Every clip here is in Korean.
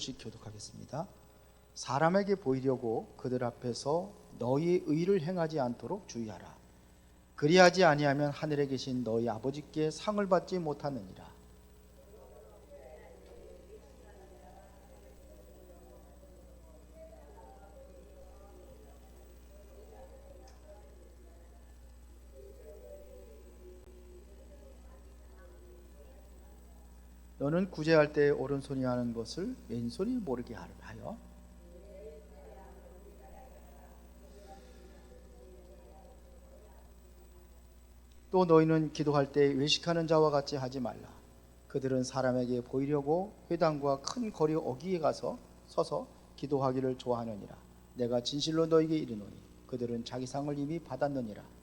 씩 교독하겠습니다. 사람에게 보이려고 그들 앞에서 너희 의를 행하지 않도록 주의하라. 그리하지 아니하면 하늘에 계신 너희 아버지께 상을 받지 못하느니라. 너는 구제할 때 오른손이 하는 것을 왼손이 모르게 하여 또 너희는 기도할 때 외식하는 자와 같이 하지 말라. 그들은 사람에게 보이려고 회당과 큰 거리 어귀에 가서 서서 기도하기를 좋아하느니라. 내가 진실로 너희에게 이르노니 그들은 자기 상을 이미 받았느니라.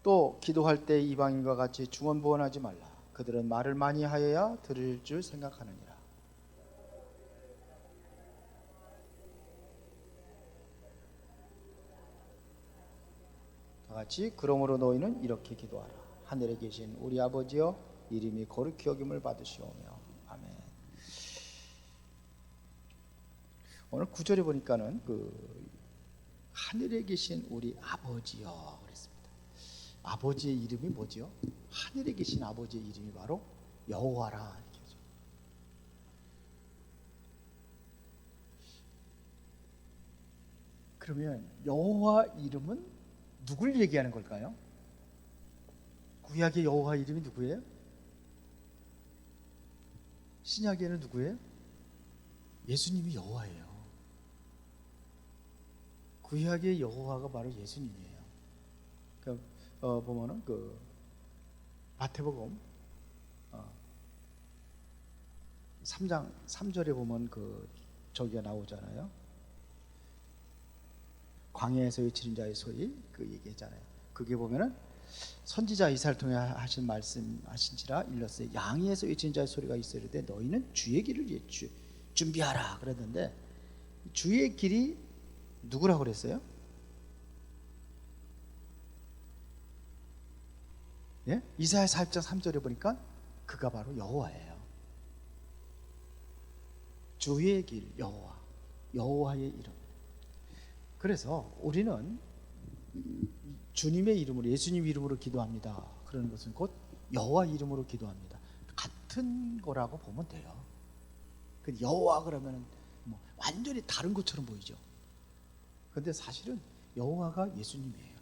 또 기도할 때 이방인과 같이 중언부언하지 말라. 그들은 말을 많이 하여야 들을 줄 생각하느니라. 다 같이 그러므로 너희는 이렇게 기도하라. 하늘에 계신 우리 아버지여, 이름이 거룩히 여김을 받으시오며. 아멘. 오늘 9절에 보니까는 하늘에 계신 우리 아버지여 그랬습니다. 아버지의 이름이 뭐지요? 하늘에 계신 아버지의 이름이 바로 여호와라 이렇게 하죠. 그러면 여호와 이름은 누굴 얘기하는 걸까요? 구약의 여호와 이름이 누구예요? 신약에는 누구예요? 예수님이 여호와예요. 구약의 여호와가 바로 예수님이에요. 보면은 마태복음 3장 3절에 보면 저기가 나오잖아요. 광야에서 외치는 자의 소리 얘기했잖아요. 그게 보면은 선지자 이사야를 통해 하신 말씀하신지라 일렀어요. 양에서 외치는 자의 소리가 있으리되 너희는 주의 길을 준비하라 그랬는데, 주의 길이 누구라고 그랬어요? 예? 이사야 40장 3절에 보니까 그가 바로 여호와예요. 주의 길 여호와, 여호와의 이름. 그래서 우리는 주님의 이름으로, 예수님 이름으로 기도합니다. 그러는 것은 곧 여호와 이름으로 기도합니다. 같은 거라고 보면 돼요. 여호와 그러면 완전히 다른 것처럼 보이죠. 그런데 사실은 여호와가 예수님이에요.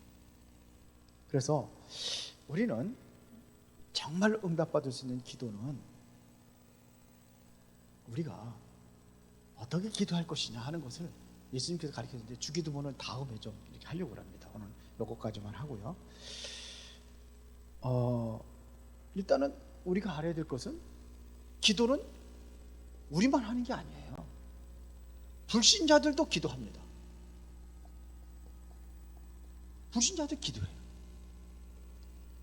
그래서 우리는 정말 응답받을 수 있는 기도는 우리가 어떻게 기도할 것이냐 하는 것을 예수님께서 가르쳤는데, 주기도문은 다음에 좀 이렇게 하려고 합니다. 오늘 요거까지만 하고요. 일단은 우리가 알아야 될 것은 기도는 우리만 하는 게 아니에요. 불신자들도 기도합니다. 불신자들 기도해요.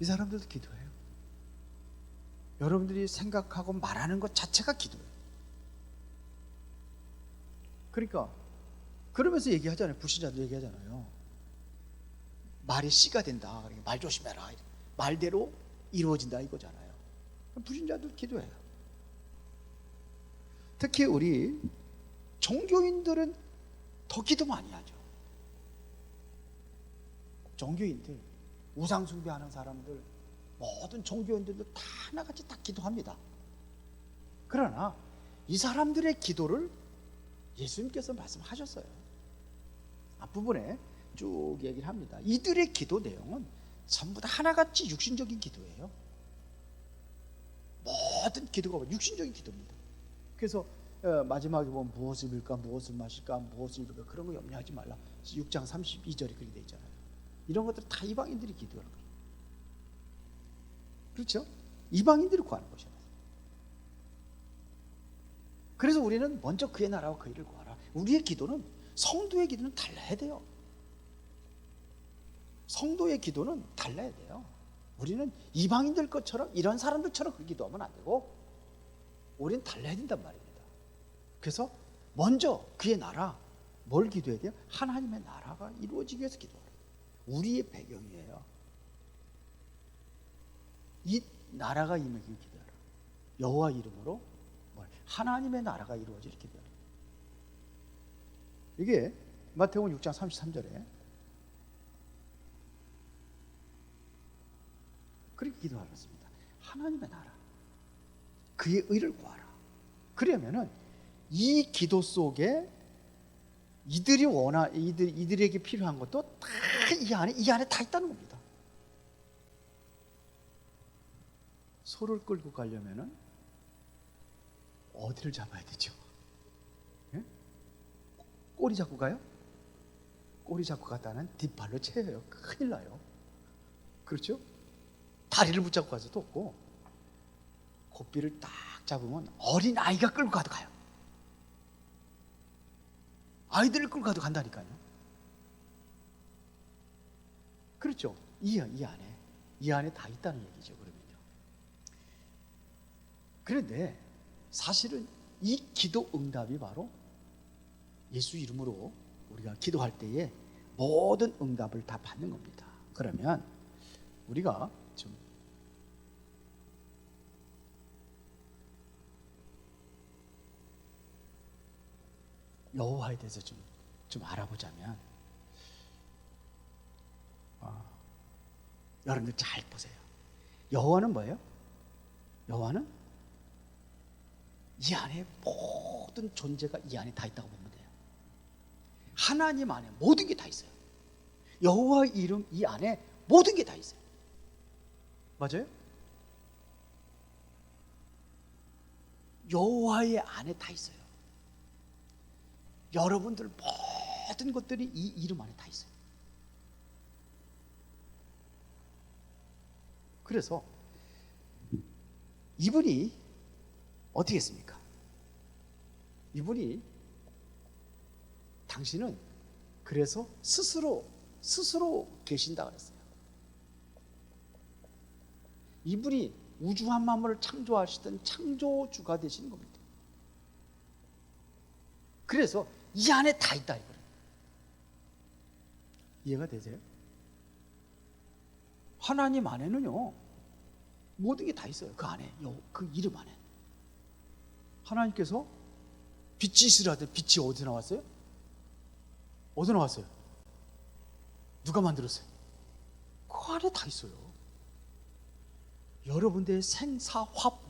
이 사람들도 기도해요. 여러분들이 생각하고 말하는 것 자체가 기도예요. 그러니까 그러면서 얘기하잖아요. 불신자들 얘기하잖아요. 말이 씨가 된다. 말 조심해라. 말대로 이루어진다 이거잖아요. 불신자들 기도해요. 특히 우리 종교인들은 더 기도 많이 하죠. 종교인들, 우상 숭배하는 사람들, 모든 종교인들도 다 하나같이 다 기도합니다. 그러나 이 사람들의 기도를 예수님께서 말씀하셨어요. 앞부분에 쭉 얘기를 합니다. 이들의 기도 내용은 전부 다 하나같이 육신적인 기도예요. 모든 기도가 육신적인 기도입니다. 그래서 마지막에 보면 무엇을 입을까, 무엇을 마실까, 무엇을 입을까, 그런 거 염려하지 말라. 6장 32절에 그렇게 되어 있잖아요. 이런 것들 다 이방인들이 기도하는 거예요. 그렇죠? 이방인들이 구하는 것이에요. 그래서 우리는 먼저 그의 나라와 그 일을 구하라. 우리의 기도는, 성도의 기도는 달라야 돼요. 성도의 기도는 달라야 돼요. 우리는 이방인들 것처럼, 이런 사람들처럼 그 기도하면 안 되고, 우리는 달라야 된단 말입니다. 그래서 먼저 그의 나라, 뭘 기도해야 돼요? 하나님의 나라가 이루어지기 위해서 기도하라. 우리의 배경이에요. 이 나라가 임하기 기도하라. 여호와 이름으로 하나님의 나라가 이루어지기 기도하라. 이게 마태복음 6장 33절에 그렇게 기도하셨습니다. 하나님의 나라, 그의 의를 구하라. 그러면은 이 기도 속에 이들에게 필요한 것도 다 이 안에 다 있다는 겁니다. 소를 끌고 가려면은 어디를 잡아야 되죠? 예? 꼬리 잡고 가요? 꼬리 잡고 갔다는 뒷발로 채여요. 큰일 나요. 그렇죠? 다리를 붙잡고 갈 수도 없고, 고삐를 딱 잡으면 어린 아이가 끌고 가도 가요. 아이들을 끌고 가도 간다니까요. 그렇죠? 이 안에 다 있다는 얘기죠. 그러면요. 그런데 사실은 이 기도 응답이 바로 예수 이름으로 우리가 기도할 때에 모든 응답을 다 받는 겁니다. 그러면 우리가 좀 여호와에 대해서 좀 알아보자면, 여러분들 잘 보세요. 여호와는 뭐예요? 여호와는 이 안에 모든 존재가 이 안에 다 있다고 보면 돼요. 하나님 안에 모든 게 다 있어요. 여호와 이름 이 안에 모든 게 다 있어요. 맞아요? 여호와의 안에 다 있어요. 여러분들 모든 것들이 이 이름 안에 다 있어요. 그래서 이분이 어떻게 했습니까? 이분이 당신은 그래서 스스로 계신다 그랬어요. 이분이 우주한 만물을 창조하시던 창조주가 되시는 겁니다. 그래서 이 안에 다 있다 이거예요. 이해가 되세요? 하나님 안에는요 모든 게 다 있어요. 그 안에, 그 이름 안에. 하나님께서 빛이 있으라 하되 빛이 어디서 나왔어요? 어디서 나왔어요? 누가 만들었어요? 그 안에 다 있어요. 여러분들의 생사화합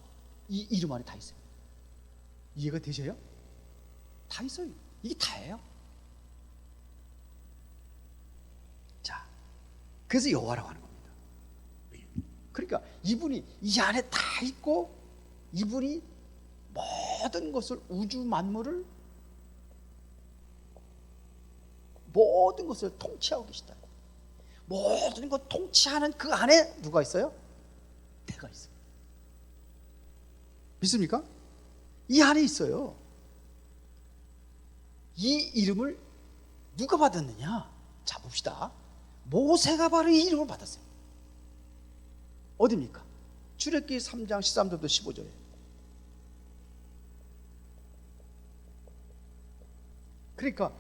이 이름 안에 다 있어요. 이해가 되셔요? 다 있어요. 이게 다예요. 자, 그래서 여호와라고 하는 겁니다. 그러니까 이분이 이 안에 다 있고, 이분이 모든 것을, 우주 만물을, 모든 것을 통치하고 계시다. 모든 것 통치하는 그 안에 누가 있어요? 내가 있어요. 믿습니까? 이 안에 있어요. 이 이름을 누가 받았느냐? 자, 봅시다. 모세가 바로 이 이름을 받았어요. 어디입니까? 출애굽기 3장 13절부터 15절에. 그러니까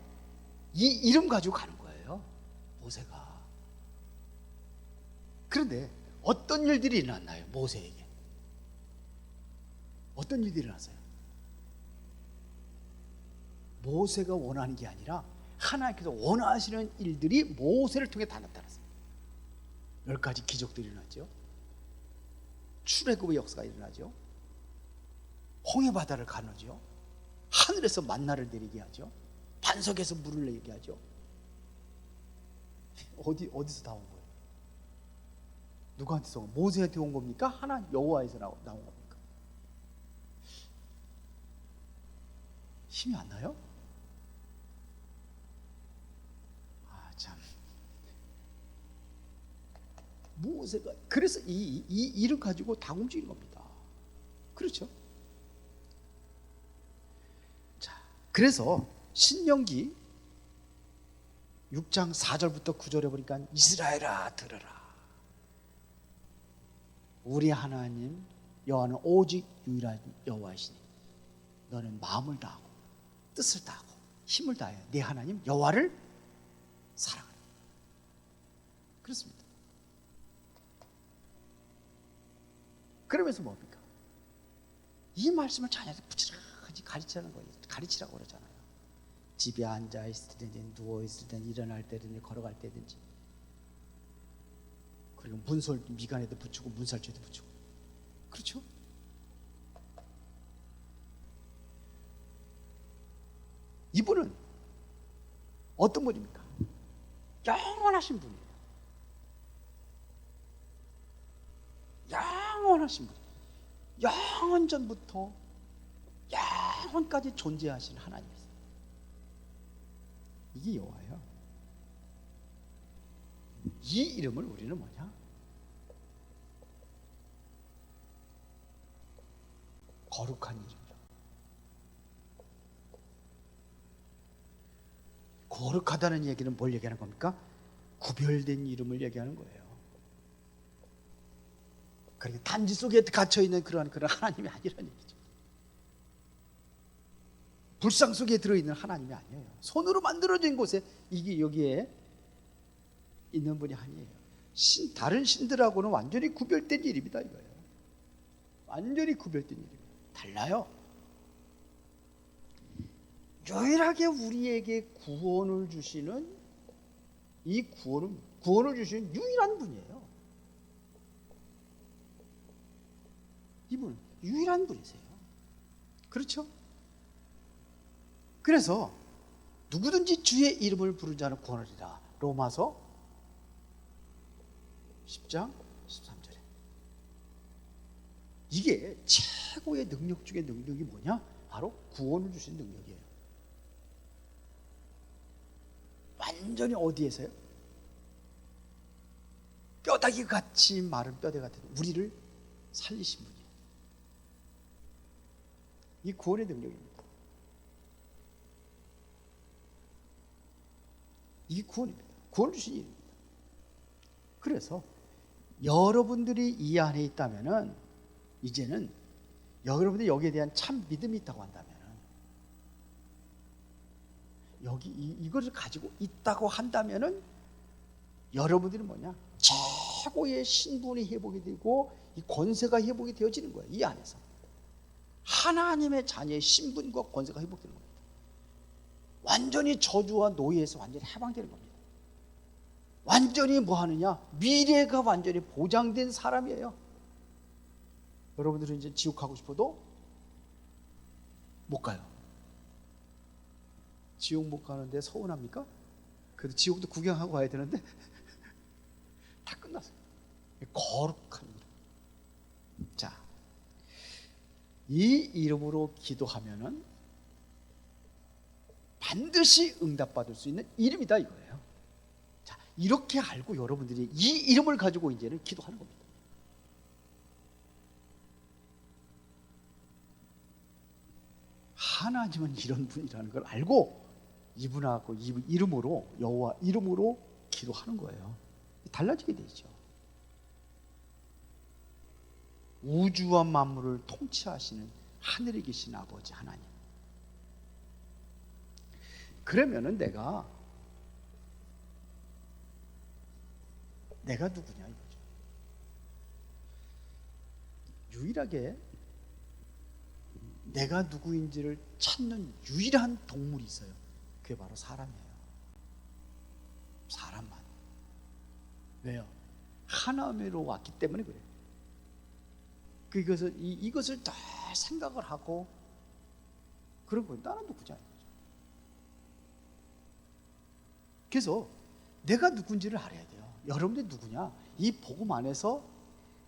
이 이름 가지고 가는 거예요, 모세가. 그런데 어떤 일들이 일어났나요, 모세에게? 어떤 일들이 일어났어요? 모세가 원하는 게 아니라 하나님께서 원하시는 일들이 모세를 통해 다 나타났어요. 10가지 기적들이 일어났죠. 출애굽의 역사가 일어나죠. 홍해 바다를 가누죠. 하늘에서 만나를 내리게 하죠. 반석에서 물을 내리게 하죠. 어디서 다 온 거예요? 누구한테서 온 거예요? 모세한테 온 겁니까? 하나님 여호와에서 나온 겁니까? 힘이 안 나요? 참, 모세가 그래서 이 일을 가지고 다 움직이는 겁니다. 그렇죠? 자, 그래서 신명기 6장 4절부터 9절에 보니까 이스라엘아 들으라. 우리 하나님 여호와는 오직 유일한 여호와이시니 너는 마음을 다하고 뜻을 다하고 힘을 다해 내 하나님 여호와를 사랑하라. 그렇습니다. 그러면서 뭡니까? 이 말씀을 자녀들 부지런히 가르치라는 거예요. 가르치라고 그러잖아요. 집에 앉아 있을 때든지 누워 있을 때든지 일어날 때든지 걸어갈 때든지, 그리고 문설 미간에도 붙이고 문살죄도 붙이고, 그렇죠? 이분은 어떤 분입니까? 영원하신 분이에요. 영원하신 분, 영원 전부터 영원까지 존재하신 하나님이세요. 이게 여호와예요. 이 이름을 우리는 뭐냐? 거룩한 이름이요. 거룩하다는 얘기는 뭘 얘기하는 겁니까? 구별된 이름을 얘기하는 거예요. 그러니까 단지 속에 갇혀 있는 그런 하나님이 아니라는 얘기죠. 불상 속에 들어있는 하나님이 아니에요. 손으로 만들어진 곳에 이게 여기에 있는 분이 아니에요. 다른 신들하고는 완전히 구별된 이름이다 이거예요. 완전히 구별된 이름이에요. 달라요. 유일하게 우리에게 구원을 주시는, 이 구원을 주시는 유일한 분이에요. 이분은 유일한 분이세요. 그렇죠? 그래서 누구든지 주의 이름을 부른 자는 구원하리라. 로마서 10장 13절에. 이게 최고의 능력 중에 능력이 뭐냐? 바로 구원을 주신 능력이에요. 완전히 어디에서요? 뼈다귀 같이 마른 뼈대 같은 우리를 살리신 분이에요. 이 구원의 능력입니다. 이게 구원입니다. 구원을 주신 일입니다. 그래서 여러분들이 이 안에 있다면은, 이제는 여러분들이 여기에 대한 참 믿음이 있다고 한다면은, 여기 이것을 가지고 있다고 한다면은, 여러분들이 뭐냐? 최고의 신분이 회복이 되고 이 권세가 회복이 되어지는 거예요. 이 안에서 하나님의 자녀의 신분과 권세가 회복되는 겁니다. 완전히 저주와 노예에서 완전히 해방되는 겁니다. 완전히 뭐 하느냐? 미래가 완전히 보장된 사람이에요. 여러분들은 이제 지옥 가고 싶어도 못 가요. 지옥 못 가는데 서운합니까? 그래도 지옥도 구경하고 가야 되는데 다 끝났어요. 거룩한 이름. 자, 이 이름으로 기도하면은 반드시 응답받을 수 있는 이름이다 이거예요. 자, 이렇게 알고 여러분들이 이 이름을 가지고 이제는 기도하는 겁니다. 하나님은 이런 분이라는 걸 알고 이분하고 이 이름으로, 여호와 이름으로 기도하는 거예요. 달라지게 되죠. 우주와 만물을 통치하시는 하늘에 계신 아버지 하나님. 그러면은 내가 누구냐 이거죠. 유일하게 내가 누구인지를 찾는 유일한 동물이 있어요. 그게 바로 사람이에요. 사람만. 왜요? 하나님으로 왔기 때문에 그래요. 이것을 다 생각을 하고 그런 거예요. 나는 누구냐. 그래서 내가 누군지를 알아야 돼요. 여러분들이 누구냐? 이 복음 안에서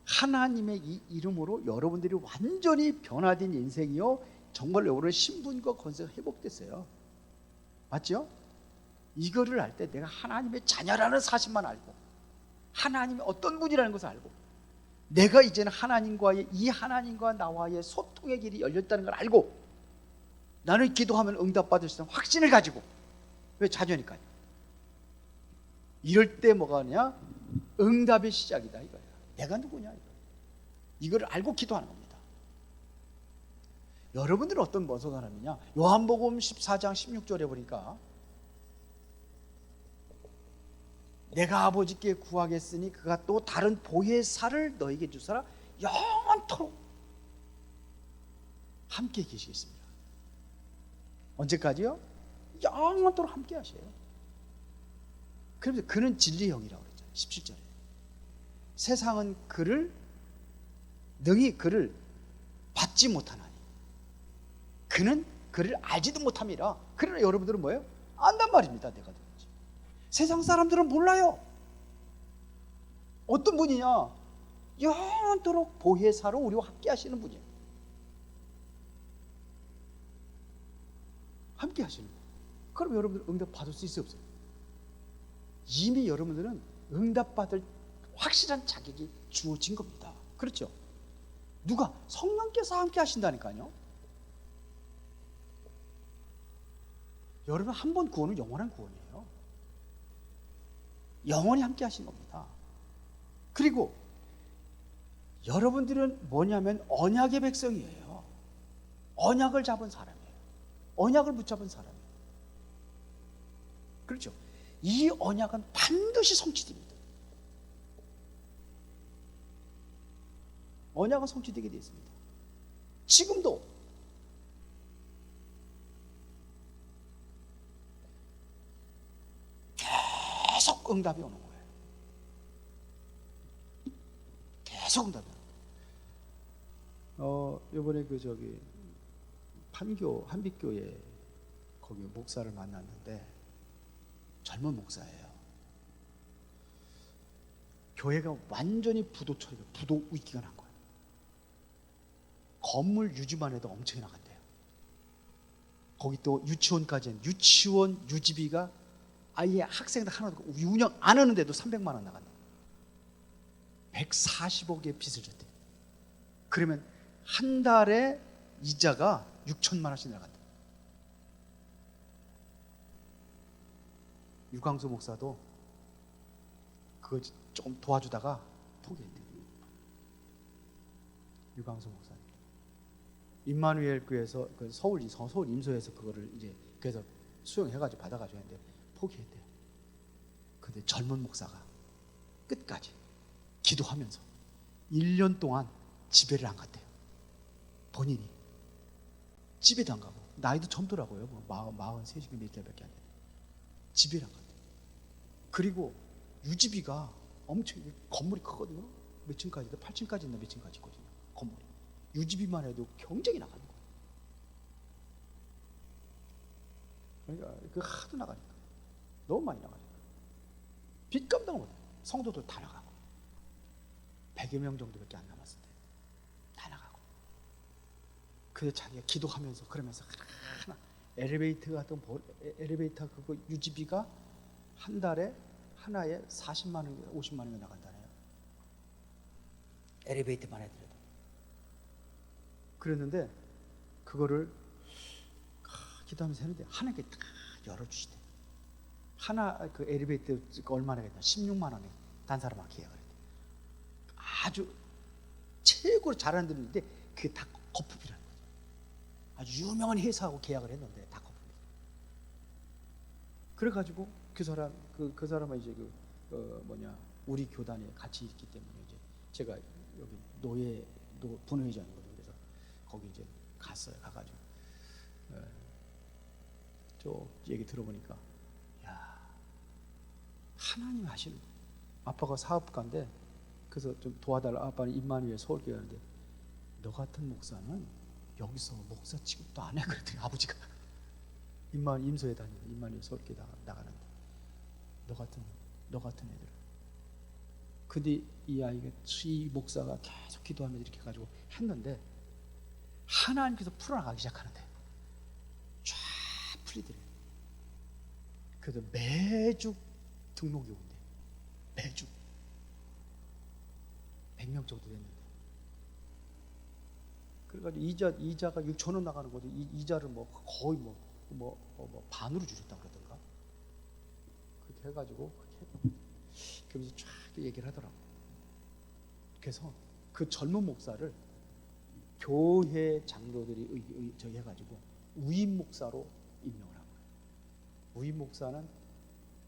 하나님의 이 이름으로 여러분들이 완전히 변화된 인생이요, 정말 여러분의 신분과 권세가 회복됐어요. 맞죠? 이거를 알 때 내가 하나님의 자녀라는 사실만 알고, 하나님이 어떤 분이라는 것을 알고, 내가 이제는 이 하나님과 나와의 소통의 길이 열렸다는 걸 알고, 나는 기도하면 응답받을 수 있는 확신을 가지고. 왜? 자녀니까요. 이럴 때 뭐가 하냐? 응답의 시작이다 이거야. 내가 누구냐 이거. 이걸 알고 기도하는 겁니다. 여러분들은 어떤 사람이냐? 요한복음 14장 16절에 보니까 내가 아버지께 구하겠으니 그가 또 다른 보혜사를 너에게 주사라 영원토록 함께 계시겠습니다. 언제까지요? 영원토록 함께 하셔요. 그래서 그는 진리의 영이라고 그랬잖아요. 17절에 세상은 능히 그를 받지 못하나니 그는 그를 알지도 못함이라. 그러나 여러분들은 뭐예요? 안단 말입니다. 내가 누군지. 세상 사람들은 몰라요. 어떤 분이냐? 영원토록 보혜사로 우리와 함께 하시는 분이에요. 함께 하시는 분. 그럼 여러분들 응답 받을 수 있어요, 없어요? 이미 여러분들은 응답받을 확실한 자격이 주어진 겁니다. 그렇죠? 누가? 성령께서 함께 하신다니까요. 여러분 한 번 구원은 영원한 구원이에요. 영원히 함께 하신 겁니다. 그리고 여러분들은 뭐냐면 언약의 백성이에요. 언약을 잡은 사람이에요. 언약을 붙잡은 사람이에요. 그렇죠? 이 언약은 반드시 성취됩니다. 언약은 성취되게 되어 있습니다. 지금도 계속 응답이 오는 거예요. 계속 응답이 오는 거예요. 이번에 한빛교회 거기 목사를 만났는데 젊은 목사예요. 교회가 완전히 부도 위기가 난 거예요. 건물 유지만 해도 엄청나게 나간대요. 거기 또 유치원까지는 유치원 유지비가 아예 학생들 하나도 운영 안 하는데도 300만 원 나간대요. 140억의 빚을 졌대요. 그러면 한 달에 이자가 6천만 원씩 나간대요. 유광수 목사도 그거 조금 도와주다가 포기했대요. 유광수 목사님. 임마누엘 교회에서 서울 임소에서 그거를 이제 그래서 수용해가지고 받아가지고 했는데 포기했대요. 근데 젊은 목사가 끝까지 기도하면서 1년 동안 집회를 안 갔대요. 본인이 집에도 안 가고 나이도 젊더라고요. 43이 몇 개밖에 안 돼요. 집에를 안 갔대요. 그리고 유지비가 엄청 건물이 크거든요. 몇 층까지도 8층까지 있나 몇 층까지 있거든요. 건물이 유지비만 해도 경쟁이 나가는 거예요. 그러니까 그 하도 나가니까 너무 많이 나가니까 빚 감당을 못해요. 성도들 다 나가고 100여 명 정도밖에 안 남았을 때 다 나가고. 그래서 자기가 기도하면서 그러면서 하나 엘리베이터 그거 유지비가 한 달에 하나에 40만 원, 50만 원이 나간다네요. 엘리베이터만 해도. 그랬는데 그거를 기도하면서 했는데 하나님께 다 열어주시대. 하나 그 엘리베이터 얼마나 했나? 16만 원에 단 사람하고 계약을 했대. 아주 최고로 잘하는 데인데 그게 다 거품이라는 거죠. 아주 유명한 회사하고 계약을 했는데 다 거품이에요. 그래가지고 그 사람은 이제 우리 교단에 같이 있기 때문에 이제 제가 여기 분회장이거든요. 그래서 거기 이제 갔어요. 가가지고 저 얘기 들어보니까 야, 하나님 하시는 거예요. 아빠가 사업가인데 그래서 좀 도와달라. 아빠는 임마누엘 서울교회 하는데 너 같은 목사는 여기서 목사 취급도 안 해 그랬더니 아버지가 임소에 다니고 임마누엘 서울교회 나가는데 너 같은 애들. 근데 이 목사가 계속 기도하면서 이렇게 해가지고 했는데 하나님께서 풀어나가기 시작하는데 쫙 풀리더래요. 그래서 매주 등록이 온대. 매주 100명 정도 됐는데. 그래가지고 이자가 6천 원 나가는 거죠. 이자를 거의 반으로 주셨다 그러던가. 그렇게 해가지고 그러면서 쫙 얘기를 하더라고. 그래서 그 젊은 목사를 교회 장로들이 저기 해가지고 우임 목사로 임명을 한 거예요. 우임 목사는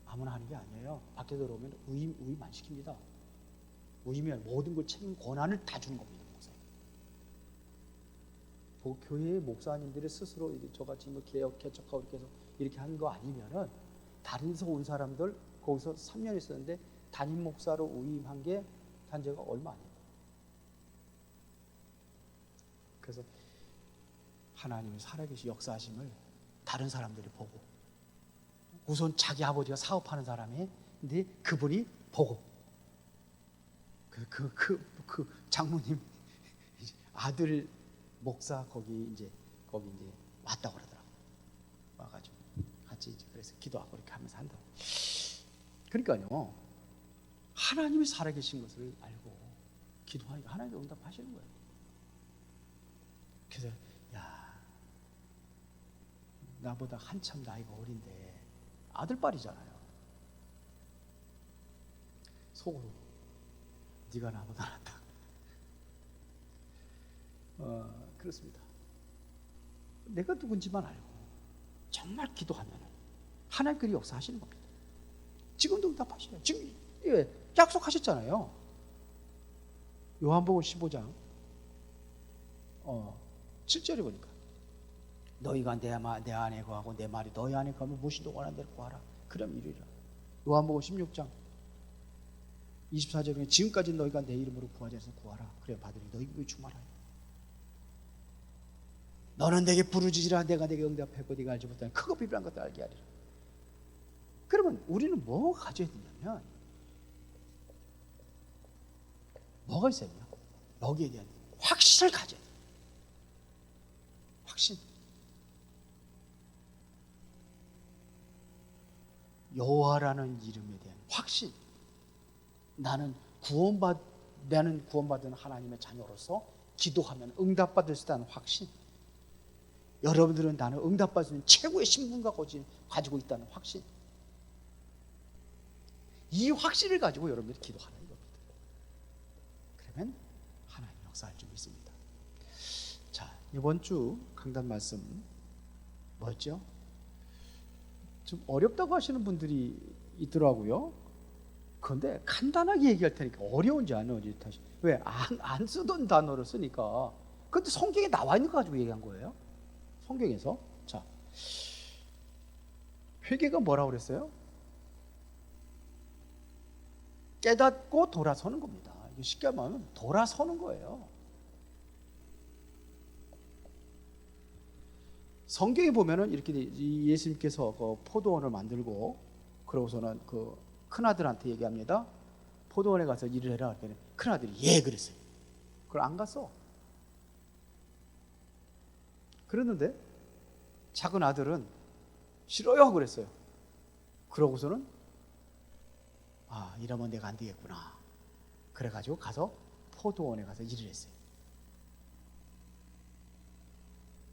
아무나 하는 게 아니에요. 밖에 들어오면 우임 안 시킵니다. 우임이면 모든 걸 책임 권한을 다 주는 겁니다. 교회의 목사님들이 스스로 저같이 뭐 개혁 개척하고 이렇게 해서 이렇게 한 거 아니면은 다른 데서 온 사람들 거기서 3년 있었는데 담임 목사로 우임한 게 단지가 얼마 안 돼요. 그래서 하나님의 살아계신 역사하심을 다른 사람들이 보고, 우선 자기 아버지가 사업하는 사람인데 그분이 보고, 그 장모님 아들 목사 거기 이제 왔다고 그러더라고. 와가지고 같이 이제 그래서 기도하고 이렇게 하면서 한다고. 그러니까요, 하나님이 살아계신 것을 알고 기도하니까 하나님이 응답하시는 거예요. 그래서 야, 나보다 한참 나이가 어린데 아들뻘이잖아요. 속으로 네가 나보다 낫다. 그렇습니다. 내가 누군지만 알고 정말 기도하면 하나님께서 역사하시는 겁니다. 지금도 응답하시네요. 지금 약속하셨잖아요. 요한복음 15장 7절에 보니까 너희가 내 안에 거하고 내 말이 너희 안에 거하면 무엇이든 원하는 대로 구하라. 그럼 이루리라. 요한복음 16장 24절에 지금까지 너희가 내 이름으로 구하지 않아서 구하라. 그래 받으리. 너희 기쁨이 충만하리라. 너는 내게 부르짖으라. 내가 내게 응답하고 네가 알지 못하는 크고 비밀한 것도 알게 하리라. 그러면 우리는 뭐 가져야 되냐면 뭐가 있어야 돼요? 여기에 대한 확신을 가져야 돼요. 확신. 여호와라는 이름에 대한 확신. 나는 구원받은 하나님의 자녀로서 기도하면 응답받을 수 있다는 확신. 여러분들은 나는 응답받을 수 있는 최고의 신분과 고지를 가지고 있다는 확신. 이 확신을 가지고 여러분들이 기도하라 이겁니다. 그러면 하나님 역사할 줄 믿습니다. 자, 이번 주 강단 말씀 뭐였죠? 좀 어렵다고 하시는 분들이 있더라고요. 그런데 간단하게 얘기할 테니까 어려운지 안 어려운지 다시. 왜? 안 쓰던 단어를 쓰니까. 근데 성경에 나와 있는 거 가지고 얘기한 거예요. 성경에서. 자, 회개가 뭐라고 그랬어요? 깨닫고 돌아서는 겁니다. 이게 쉽게 말하면 돌아서는 거예요. 성경에 보면은 이렇게 예수님께서 그 포도원을 만들고 그러고서는 그 큰아들한테 얘기합니다. 포도원에 가서 일을 해라. 그랬더니 큰아들이 예 그랬어요. 그걸 안 갔어. 그랬는데 작은 아들은 싫어요 그랬어요. 그러고서는 이러면 내가 안 되겠구나. 그래가지고 가서 포도원에 가서 일을 했어요.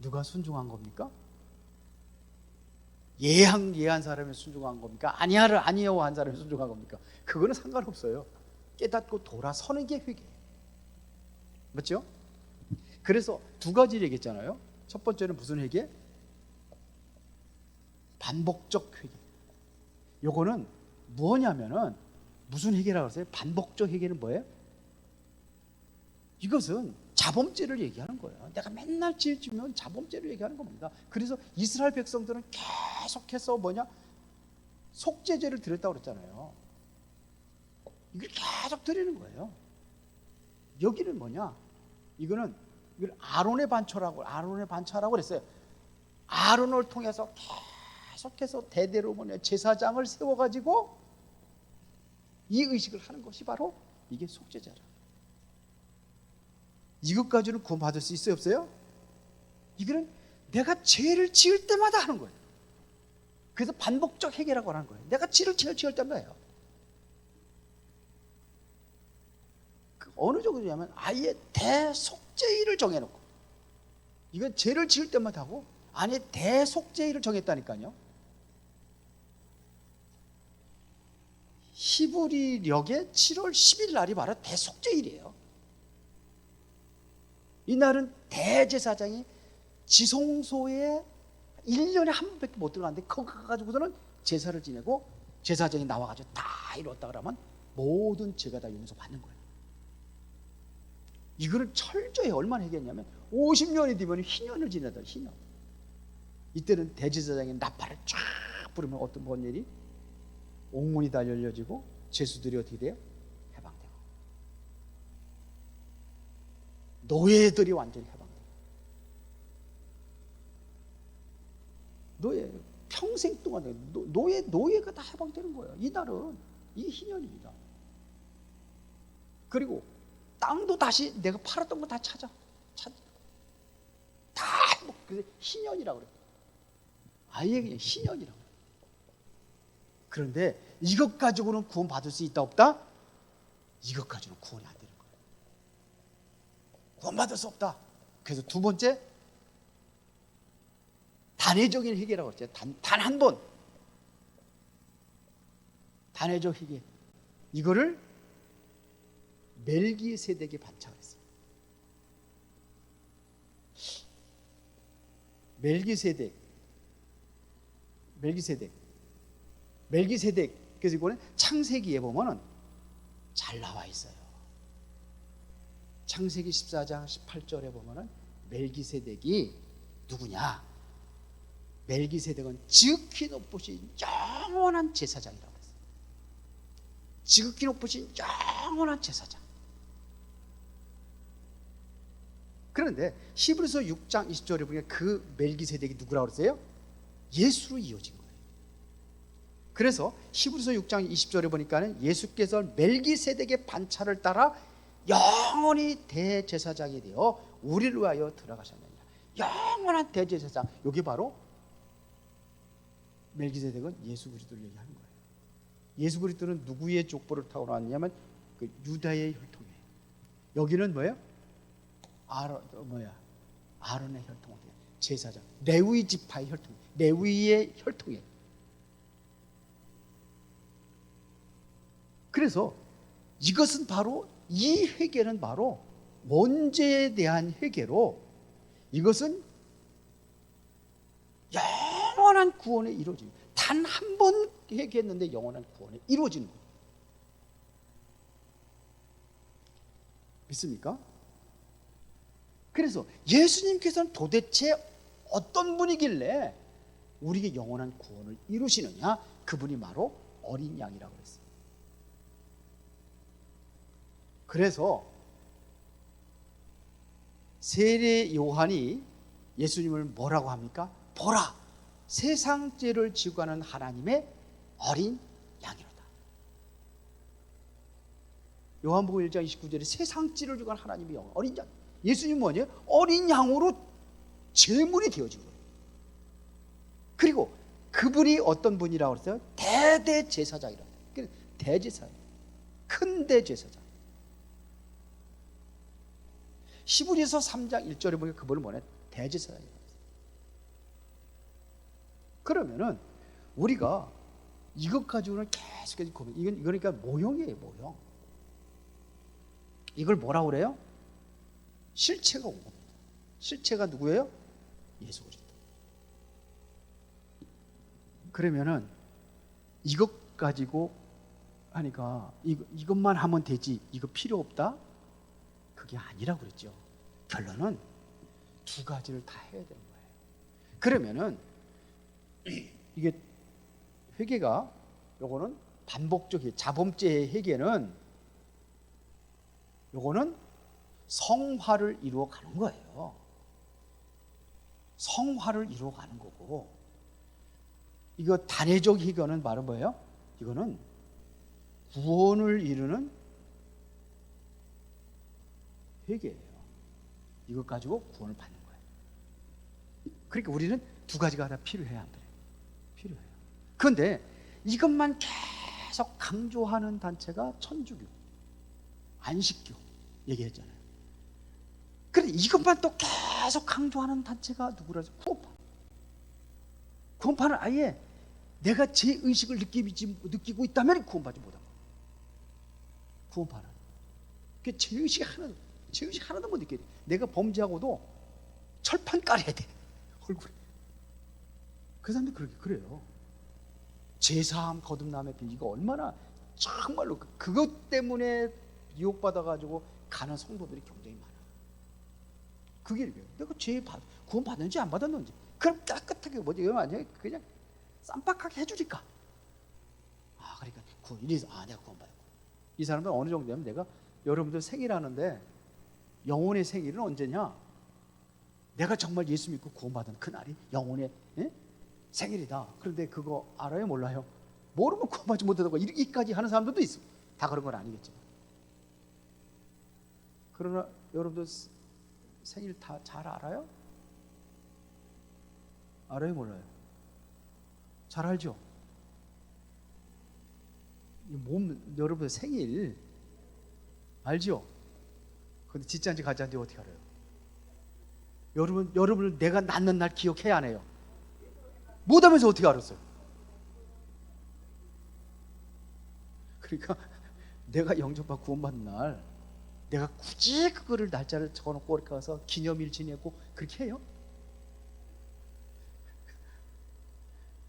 누가 순종한 겁니까? 예한 사람이 순종한 겁니까? 아니요 한 사람이 순종한 겁니까? 그거는 상관없어요. 깨닫고 돌아서는 게 회개예요. 맞죠? 그래서 두 가지를 얘기했잖아요. 첫 번째는 무슨 회개? 반복적 회개. 요거는 뭐냐면은 무슨 회개라고 하세요? 반복적 회개는 뭐예요? 이것은 자범죄를 얘기하는 거예요. 내가 맨날 지으면 자범죄를 얘기하는 겁니다. 그래서 이스라엘 백성들은 계속해서 속죄제를 드렸다고 그랬잖아요. 이걸 계속 드리는 거예요. 여기는 뭐냐? 이걸 아론의 반차라고 그랬어요. 아론을 통해서 계속해서 대대로 제사장을 세워가지고 이 의식을 하는 것이 바로 이게 속죄제라. 이것 가지고는 구원받을 수 있어요, 없어요? 이거는 내가 죄를 지을 때마다 하는 거예요. 그래서 반복적 회개라고 하는 거예요. 내가 죄를 지을 때마다요. 어느 정도냐면 아예 대속죄일을 정해놓고, 이건 죄를 지을 때마다 하고 아예 대속죄일을 정했다니까요. 히브리력의 7월 10일 날이 바로 대속죄일이에요. 이날은 대제사장이 지성소에 1년에 한 번밖에 못 들어가는데 거기 가가지고서는 제사를 지내고 제사장이 나와가지고 다 이뤘다 그러면 모든 죄가 다 용서받는 거예요. 이거를 철저히 얼마나 해결했냐면 50년이 되면 희년을 지내다. 희년. 이때는 대제사장이 나팔을 쫙 부르면 어떤 뭔 일이? 옥문이 다 열려지고 죄수들이 어떻게 돼요? 해방되고 노예들이 완전히 해방돼요. 노예 평생 동안 노예가 다 해방되는 거예요. 이날은 이 희년입니다. 그리고 땅도 다시 내가 팔았던 거 다 찾아. 다 그래서 희년이라고 그래요. 아예 그냥 희년이라고. 그런데 이것 가지고는 구원 받을 수 있다 없다? 이것 가지고는 구원이 안 되는 거예요. 구원 받을 수 없다. 그래서 두 번째 단회적인 회개라고 했죠. 단 한 번. 단회적 회개. 이거를 멜기세덱에 반차를 했어요. 멜기세덱. 그래서 이거는 창세기에 보면은 잘 나와 있어요. 창세기 14장 18절에 보면은 멜기세덱이 누구냐? 멜기세덱은 지극히 높으신 영원한 제사장이라고 했어요. 지극히 높으신 영원한 제사장. 그런데 히브리서 6장 20절에 보니까 그 멜기세덱이 누구라고 그랬어요? 예수로 이어진 거예요. 그래서 히브리서 6장 20절에 보니까는 예수께서 멜기세덱의 반차를 따라 영원히 대제사장이 되어 우리를 위하여 들어가셨느니라. 영원한 대제사장. 여기 바로 멜기세덱은 예수 그리스도를 얘기하는 거예요. 예수 그리스도는 누구의 족보를 타고 나왔냐면 그 유다의 혈통이에요. 여기는 뭐예요? 아론의 혈통, 제사장, 레위 지파의 혈통, 레위의 혈통이에요. 그래서 이것은 바로 이 회개는 바로 원죄에 대한 회개로 이것은 영원한 구원에 이루어집니다. 단 한 번 회개했는데 영원한 구원에 이루어지는 거예요. 믿습니까? 그래서 예수님께서는 도대체 어떤 분이길래 우리에게 영원한 구원을 이루시느냐? 그분이 바로 어린 양이라고 그랬어요. 그래서 세례 요한이 예수님을 뭐라고 합니까? 보라, 세상 죄를 지고 가는 하나님의 어린 양이로다. 요한복음 1장 29절에 세상 죄를 지고 가는 하나님의 영, 어린 양. 예수님은 뭐냐? 어린 양으로 제물이 되어진 거예요. 그리고 그분이 어떤 분이라고 그랬어요? 대제사장이라고. 대제사장, 큰 대제사장. 히브리서 3장 1절에 보니까 그분을 뭐냐? 대제사장이라고. 그러면은 우리가 이것 가지고는 계속해서 고민. 이건 그러니까 모형이에요, 모형. 이걸 뭐라고 그래요? 실체가 온 겁니다. 실체가 누구예요? 예수 그리스도. 그러면은 이것 가지고 하니까 이것만 하면 되지, 이거 필요 없다? 그게 아니라고 그랬죠. 결론은 두 가지를 다 해야 되는 거예요. 그러면은 이게 회개가, 요거는 반복적 자범죄의 회개는 요거는 성화를 이루어가는 거예요. 성화를 이루어가는 거고, 이거 단회적 회개는 바로 뭐예요? 이거는 구원을 이루는 회개예요. 이것 가지고 구원을 받는 거예요. 그러니까 우리는 두 가지가 다 필요해야 안 돼요. 필요해요. 그런데 이것만 계속 강조하는 단체가 천주교, 안식교 얘기했잖아요. 그런데 이것만 또 계속 강조하는 단체가 누구라죠? 구원파. 구원파는 아예 내가 제 의식을 느끼고 있다면 구원받지 못한 거예요. 구원파는. 제 의식이 하나도. 죄의식 하나도 못 느껴야 돼. 내가 범죄하고도 철판 깔아야 돼, 얼굴에. 그 사람들 그래요. 제사함 거듭남의 비, 이거 얼마나 정말로 그것 때문에 유혹받아가지고 가는 성도들이 굉장히 많아. 그게 이래요. 내가 구원 받는지 안 받았는지 그럼 깨끗하게 뭐지, 아니야, 그냥 쌈박하게 해주니까. 그러니까 내가 구원 받았고. 이 사람들은 어느 정도냐면, 내가 여러분들 생일하는데 영혼의 생일은 언제냐? 내가 정말 예수 믿고 구원받은 그날이 영혼의 생일이다. 그런데 그거 알아요, 몰라요? 모르면 구원받지 못하다고 이렇게까지 하는 사람들도 있어. 다 그런 건 아니겠지만. 그러나 여러분들 생일 다 잘 알아요? 알아요, 몰라요? 잘 알죠? 여러분들 생일 알죠? 근데 진짜인지 가짜인지 어떻게 알아요? 여러분을 내가 낳는 날 기억해야 안 해요? 못하면서 어떻게 알았어요? 그러니까 내가 영접받고 구원받는 날, 내가 굳이 그거를 날짜를 적어놓고 이렇게 가서 기념일 지내고 그렇게 해요?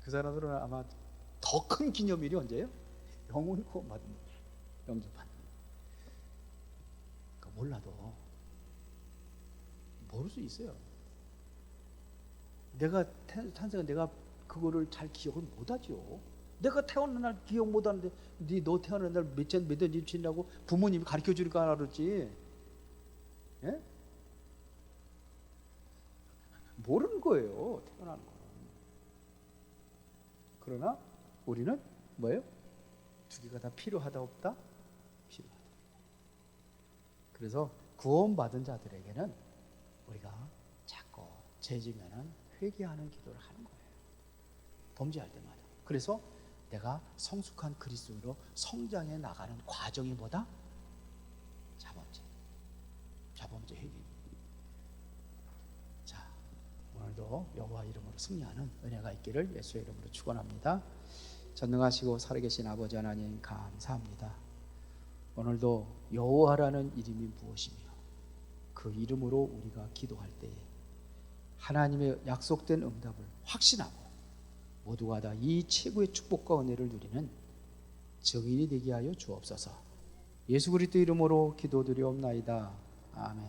그 사람들은 아마 더 큰 기념일이 언제예요? 영혼이 구원받는 날, 영접받는 날. 그러니까 몰라도 모를 수 있어요. 내가 탄생한 내가 그거를 잘 기억을 못하죠. 내가 태어난 날 기억 못하는데 너 태어난 날 몇 년쯤 지나고 부모님이 가르쳐 주니까 알았지. 예? 모르는 거예요, 태어나는 거는. 그러나 우리는 뭐예요? 두 개가 다 필요하다 없다? 필요하다. 그래서 구원받은 자들에게는 우리가 자꾸 죄지면은 회개하는 기도를 하는 거예요, 범죄할 때마다. 그래서 내가 성숙한 그리스도인으로 성장해 나가는 과정이 뭐다? 자범죄 회개. 자, 오늘도 여호와 이름으로 승리하는 은혜가 있기를 예수의 이름으로 축원합니다. 전능하시고 살아계신 아버지 하나님, 감사합니다. 오늘도 여호와라는 이름이 무엇이며 그 이름으로 우리가 기도할 때에 하나님의 약속된 응답을 확신하고 모두가 다 이 최고의 축복과 은혜를 누리는 증인이 되게 하여 주옵소서. 예수 그리스도 이름으로 기도드리옵나이다. 아멘.